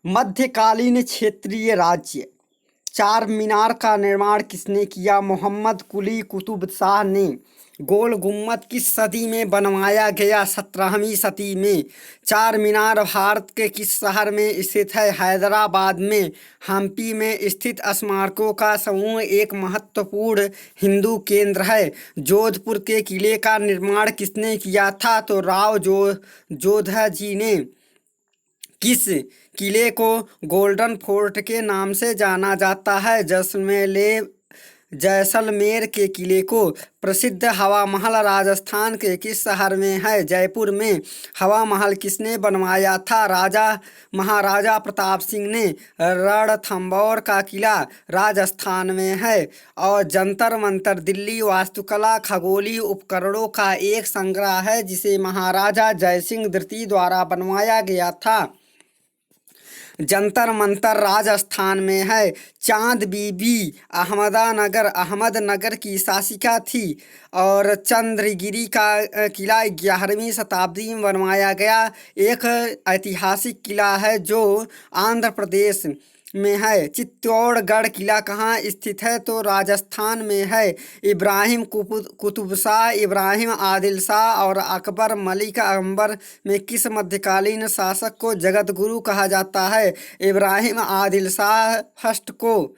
मध्यकालीन क्षेत्रीय राज्य चार मीनार का निर्माण किसने किया? मोहम्मद कुली कुतुब शाह ने। गोल गुम्बद किस सदी में बनवाया गया? 17वीं सदी में। चार मीनार भारत के किस शहर में स्थित है? हैदराबाद में। हम्पी में स्थित स्मारकों का समूह एक महत्वपूर्ण हिंदू केंद्र है। जोधपुर के किले का निर्माण किसने किया था? तो राव जोधा जी ने। किस किले को गोल्डन फोर्ट के नाम से जाना जाता है? जैसलमेर के किले को। प्रसिद्ध हवा महल राजस्थान के किस शहर में है? जयपुर में। हवा महल किसने बनवाया था? महाराजा प्रताप सिंह ने। रणथंभौर का किला राजस्थान में है। और जंतर मंतर दिल्ली वास्तुकला खगोलीय उपकरणों का एक संग्रह है जिसे महाराजा जयसिंह द्वितीय द्वारा बनवाया गया था। जंतर मंतर राजस्थान में है। चांद बीबी अहमदनगर की शासिका थी। और चंद्रगिरी का किला 11वीं शताब्दी में बनवाया गया एक ऐतिहासिक किला है जो आंध्र प्रदेश में है। चित्तौड़गढ़ किला कहाँ स्थित है? तो राजस्थान में है। इब्राहिम कुतुब शाह, इब्राहिम आदिल शाह और अकबर मलिक अंबर में किस मध्यकालीन शासक को जगत गुरु कहा जाता है? इब्राहिम आदिल शाह फर्स्ट को।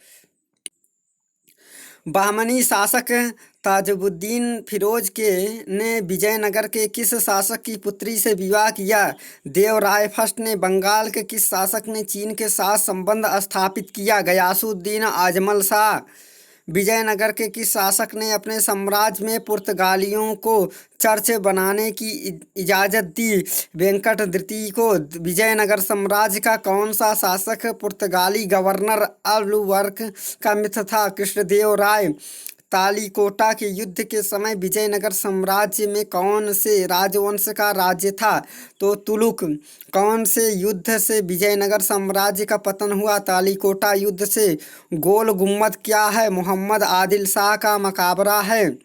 बहमनी शासक ताजुद्दीन फिरोज ने विजयनगर के किस शासक की पुत्री से विवाह किया? देवराय फर्स्ट ने। बंगाल के किस शासक ने चीन के साथ संबंध स्थापित किया? गयासुद्दीन आजमल शाह। विजयनगर के किस शासक ने अपने साम्राज्य में पुर्तगालियों को चर्च बनाने की इजाज़त दी? वेंकट द्वितीय को। विजयनगर साम्राज्य का कौन सा शासक पुर्तगाली गवर्नर अलबुकर्क का मित्र था? कृष्णदेव राय। तालिकोटा के युद्ध के समय विजयनगर साम्राज्य में कौन से राजवंश का राज्य था? तो तुलुक। कौन से युद्ध से विजयनगर साम्राज्य का पतन हुआ? तालिकोटा युद्ध से। गोल गुम्बद क्या है? मोहम्मद आदिल शाह का मकबरा है।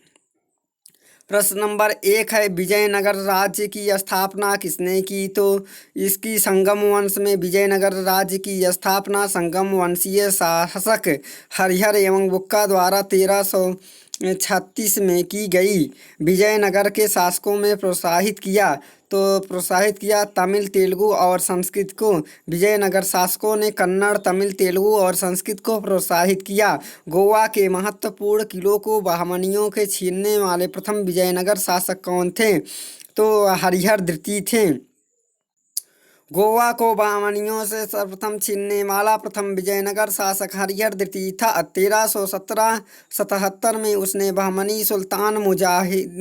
प्रश्न नंबर 1 है विजयनगर राज्य की स्थापना किसने की? तो इसकी संगम वंश में विजयनगर राज्य की स्थापना संगम वंशीय शासक हरिहर एवं बुक्का द्वारा 1336 में की गई। विजयनगर के शासकों में प्रोत्साहित किया तमिल, तेलुगु और संस्कृत को। विजयनगर शासकों ने कन्नड़, तमिल, तेलुगु और संस्कृत को प्रोत्साहित किया। गोवा के महत्वपूर्ण किलों को बहमनियों के छीनने वाले प्रथम विजयनगर शासक कौन थे? तो हरिहर द्वितीय थे। गोवा को बहमनियों से सर्वप्रथम छीनने वाला प्रथम विजयनगर शासक हरिहर द्वितीय था। 1377 में उसने बहमनी सुल्तान मुजाहिद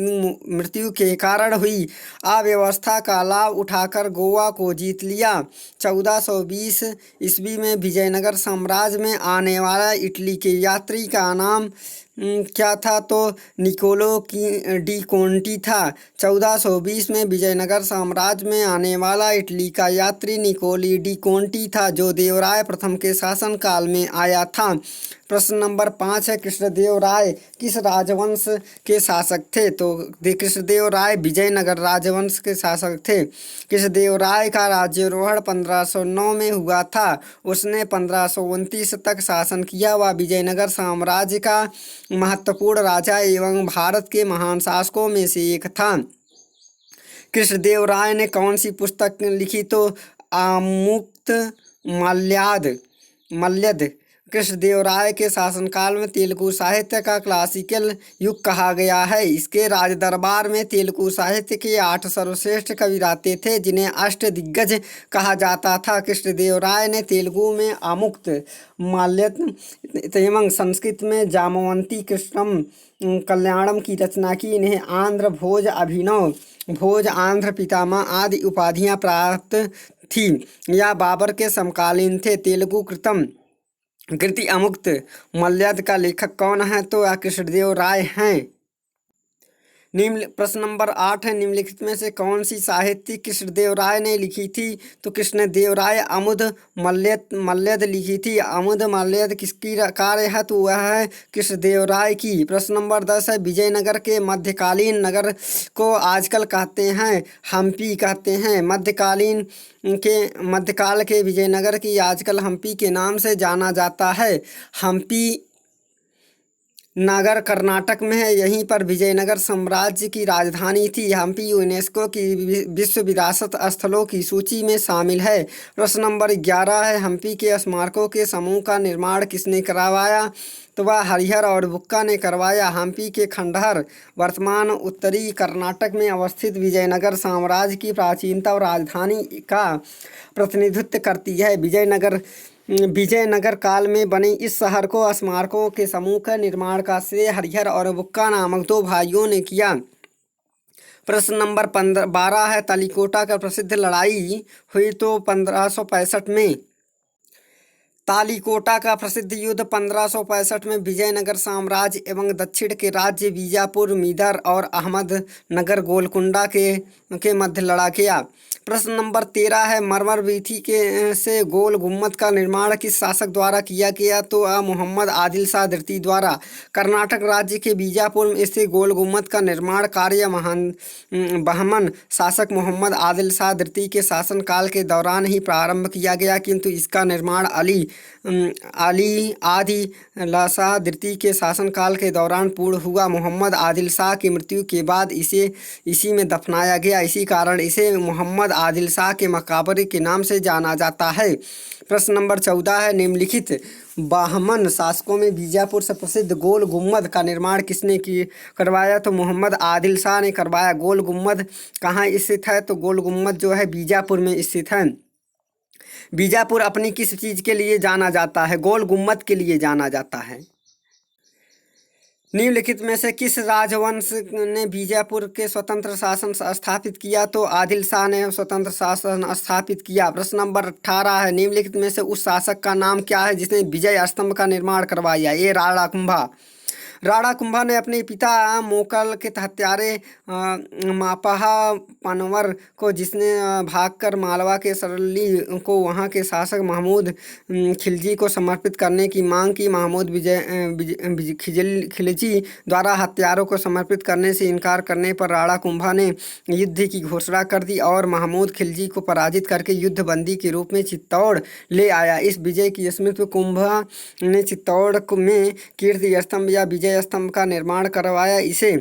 मृत्यु के कारण हुई अव्यवस्था का लाभ उठाकर गोवा को जीत लिया। 1420 ईस्वी में विजयनगर साम्राज्य में आने वाला इटली के यात्री का नाम क्या था? तो निकोलो डी कोंटी था। 1420 में विजयनगर साम्राज्य में आने वाला इटली का यात्री निकोली डी कोंटी था जो देवराय प्रथम के शासनकाल में आया था। प्रश्न नंबर 5 है कृष्णदेव राय किस राजवंश के शासक थे? तो कृष्णदेव राय विजयनगर राजवंश के शासक थे। कृष्णदेव राय का राज्यारोहण 1509 में हुआ था। उसने 1529 तक शासन किया। वह विजयनगर साम्राज्य का महत्वपूर्ण राजा एवं भारत के महान शासकों में से एक था। कृष्णदेव राय ने कौन सी पुस्तक लिखी? तो आमुक्त मल्यद। कृष्णदेव राय के शासनकाल में तेलुगु साहित्य का क्लासिकल युग कहा गया है। इसके राजदरबार में तेलुगु साहित्य के 8 सर्वश्रेष्ठ कवि रहते थे जिन्हें अष्टदिग्गज कहा जाता था। कृष्णदेव राय ने तेलुगु में आमुक्त माल्यद एवं संस्कृत में जामवंती कृष्णम कल्याणम की रचना की। इन्हें आंध्र भोज, अभिनव भोज, आंध्र पितामह आदि उपाधियां प्राप्त थी। यह बाबर के समकालीन थे। तेलुगु कृति अमुक्त मल्यद का लेखक कौन है? तो कृष्णदेव राय हैं। प्रश्न नंबर 8 है, निम्नलिखित में से कौन सी साहित्य कृष्णदेवराय ने लिखी थी? तो कृष्णदेवराय अमुद मल्यद लिखी थी। अमुद मल्यद किसकी कार्य है? तो वह है कृष्णदेवराय की। प्रश्न नंबर 10 है, विजयनगर के मध्यकालीन नगर को आजकल कहते हैं हम्पी कहते हैं। मध्यकाल के विजयनगर की आजकल हम्पी के नाम से जाना जाता है। हम्पी नगर कर्नाटक में है। यहीं पर विजयनगर साम्राज्य की राजधानी थी। हम्पी यूनेस्को की विश्व विरासत स्थलों की सूची में शामिल है। प्रश्न नंबर 11 है, हम्पी के स्मारकों के समूह का निर्माण किसने करवाया? तो वह हरिहर और बुक्का ने करवाया। हम्पी के खंडहर वर्तमान उत्तरी कर्नाटक में अवस्थित विजयनगर साम्राज्य की प्राचीनता और राजधानी का प्रतिनिधित्व करती है। विजयनगर काल में बने इस शहर को स्मारकों के समूह का निर्माण का श्रेय हरिहर और बुक्का नामक दो भाइयों ने किया। प्रश्न नंबर 12 है, तालीकोटा का प्रसिद्ध लड़ाई हुई तो 1565 में। तालीकोटा का प्रसिद्ध युद्ध 1565 में विजयनगर साम्राज्य एवं दक्षिण के राज्य बीजापुर, मीदर और अहमदनगर गोलकुंडा के मध्य लड़ा गया। प्रश्न नंबर 13 है, मरमर वीथी से गोल गुम्बद का निर्माण किस शासक द्वारा किया गया? तो मोहम्मद आदिल शाह द्वितीय द्वारा। कर्नाटक राज्य के बीजापुर में स्थित गोल गुम्बद का निर्माण कार्य बहमन शासक मोहम्मद आदिल शाह द्वितीय के शासनकाल के दौरान ही प्रारंभ किया गया, किंतु इसका निर्माण अली आदिल शाह द्वितीय के शासनकाल के दौरान पूर्ण हुआ। मोहम्मद आदिल शाह की मृत्यु के बाद इसे इसी में दफनाया गया। इसी कारण इसे मोहम्मद आदिल शाह के मकबरे के नाम से जाना जाता है। प्रश्न नंबर 14 है, निम्नलिखित बाहमन शासकों में बीजापुर से प्रसिद्ध गोल गुम्बद का निर्माण किसने करवाया? तो मोहम्मद आदिल शाह ने करवाया। गोल गुम्बद कहाँ स्थित है? तो गोल गुम्बद जो है बीजापुर में स्थित है। बीजापुर अपनी किस चीज़ के लिए जाना जाता है? गोल गुम्बद के लिए जाना जाता है। निम्नलिखित में से किस राजवंश ने बीजापुर के स्वतंत्र शासन स्थापित किया? तो आदिल शाह ने स्वतंत्र शासन स्थापित किया। प्रश्न नंबर 18 है, निम्नलिखित में से उस शासक का नाम क्या है जिसने विजय स्तंभ का निर्माण करवाया? ये राणा कुंभा। राणा कुंभा ने अपने पिता मोकल के हत्यारे मापहा पनवर को, जिसने भागकर मालवा के सरली को वहां के शासक महमूद खिलजी को समर्पित करने की मांग की। महमूद खिलजी द्वारा हत्यारों को समर्पित करने से इनकार करने पर राणा कुंभा ने युद्ध की घोषणा कर दी और महमूद खिलजी को पराजित करके युद्धबंदी के रूप में चित्तौड़ ले आया। इस विजय की स्मृति में कुंभा ने चित्तौड़ में कीर्ति स्तंभ या विजय स्तंभ का निर्माण करवाया। इसे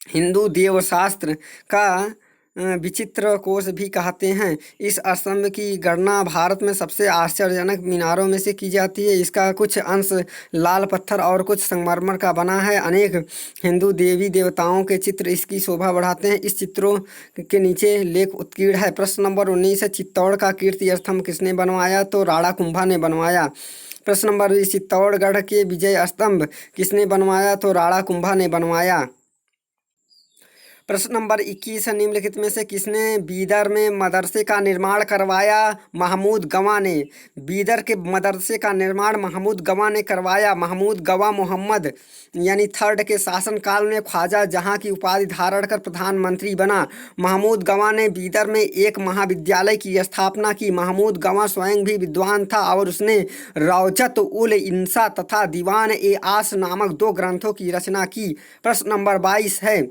हिंदू देवशास्त्र का विचित्र कोश भी कहते हैं। इस स्तंभ की गणना भारत में सबसे आश्चर्यजनक मीनारों में से की जाती है। इसका कुछ अंश लाल पत्थर और कुछ संगमरमर का बना है। अनेक हिंदू देवी देवताओं के चित्र इसकी शोभा बढ़ाते हैं। इस चित्रों के नीचे लेख उत्कीर्ण है। प्रश्न नंबर 19 है, चित्तौड़ का कीर्ति स्तंभ किसने बनवाया? तो राणा कुंभा ने बनवाया। प्रश्न नंबर 20, चित्तौड़गढ़ के विजय स्तंभ किसने बनवाया? तो राणा कुंभा ने बनवाया। प्रश्न नंबर 21 है, निम्नलिखित में से किसने बीदर में मदरसे का निर्माण करवाया? महमूद गवां ने। बीदर के मदरसे का निर्माण महमूद गवां ने करवाया। महमूद गवां मोहम्मद यानी थर्ड के शासनकाल में ख्वाजा जहां की उपाधि धारण कर प्रधानमंत्री बना। महमूद गवां ने बीदर में एक महाविद्यालय की स्थापना की। महमूद गवां स्वयं भी विद्वान था और उसने रौजत उल इंसा तथा दीवान ए आस नामक दो ग्रंथों की रचना की। प्रश्न नंबर 22 है,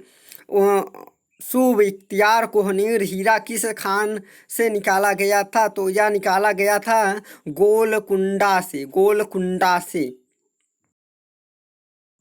सुबख्तियार कोहनीर हीरा किस खान से निकाला गया था? तो यह निकाला गया था गोलकुंडा से।